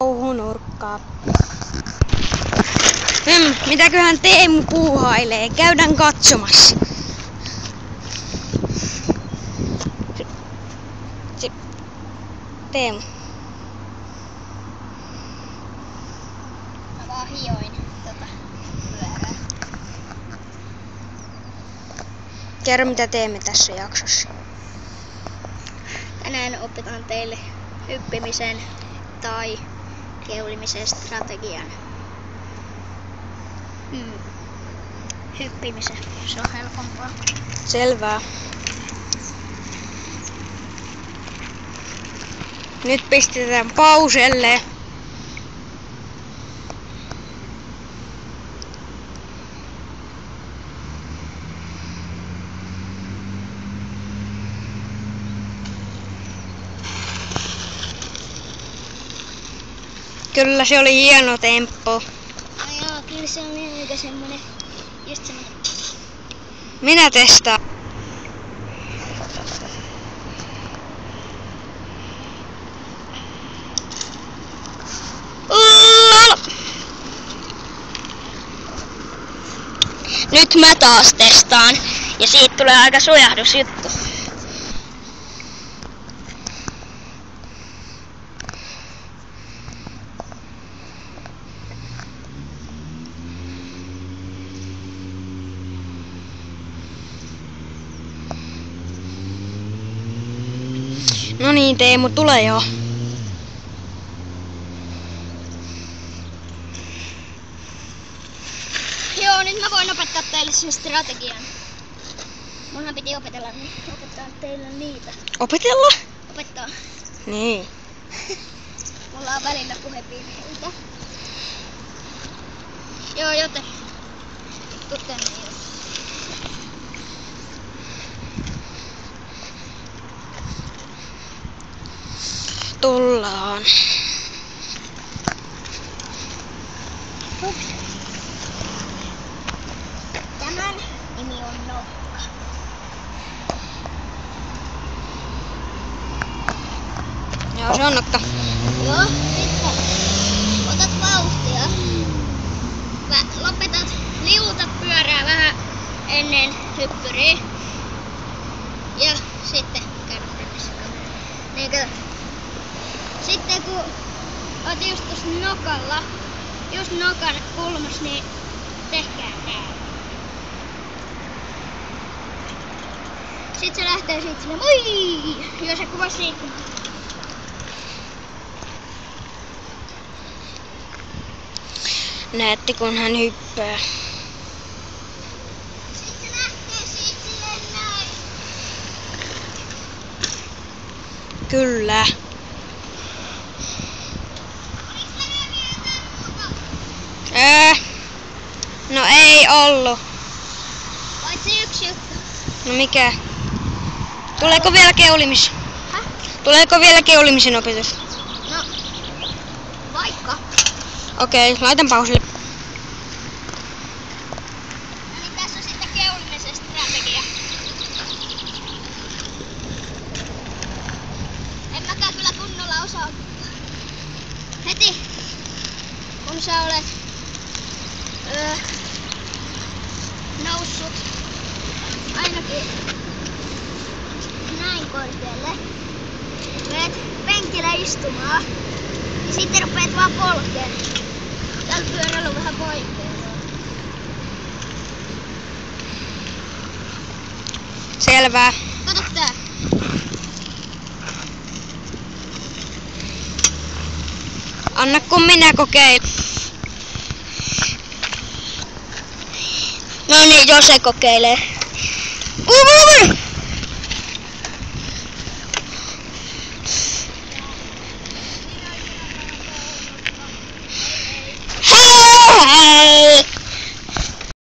Kauhunurkkaa. Mitäköhän Teemu puuhailee? Käydään katsomassa. Teemu. Mä vaan hioin pyörää. Kerro mitä teemme tässä jaksossa. Tänään opetan teille hyppimisen tai keulimisen strategian. Hyppimisen, se on helpompaa. Selvää. Nyt pistetään pauselle. Kyllä se oli hieno temppu. No joo, kyllä se on aika semmonen, just semmonen. Minä testaan. Nyt mä taas testaan ja siitä tulee aika sujahdusjuttu. No niin Teemu, tule jo. Joo, nyt mä voin opettaa teille sen strategian. Munhan piti opettaa teille niitä. Opetella? Opettaa. Niin. Mulla on välillä puhevirheitä. Joo, joten. Tuu tänne jo. Tullaan. Hups. Tämän nimi on nokka. Joo, se on nokka. Joo, sitten otat vauhtia. Lopetat liuta pyörää vähän ennen hyppyriä. Ja sitten käydä rannassa kameraan. Sitten kun oot just tuossa nokalla, just nokan kulmassa, niin tehkää näin. Sitten se lähtee siitä sinne, moi! Ja se kuvasi siitä. Näette kun hän hyppää. Sitten se lähtee siitä silleen näin. Kyllä. No ei ollu. Paitsi yksi juttu. No mikä? Tuleeko vielä keulimis? Häh? Tuleeko vielä keulimisen opetus? No, vaikka. Okei, laitan pauselle. No niin, tässä on sitten keulimisen strategia. En mäkään kyllä kunnolla osaa. Heti kun sä olet noussut ainakin näin korkealle, menet penkille istumaan ja sitten rupeat vaan polkeen. Tällä pyörällä on vähän vaikeaa. Selvä. Kato tää. Anna kun minä kokeilen. No niin, jos se kokeilee.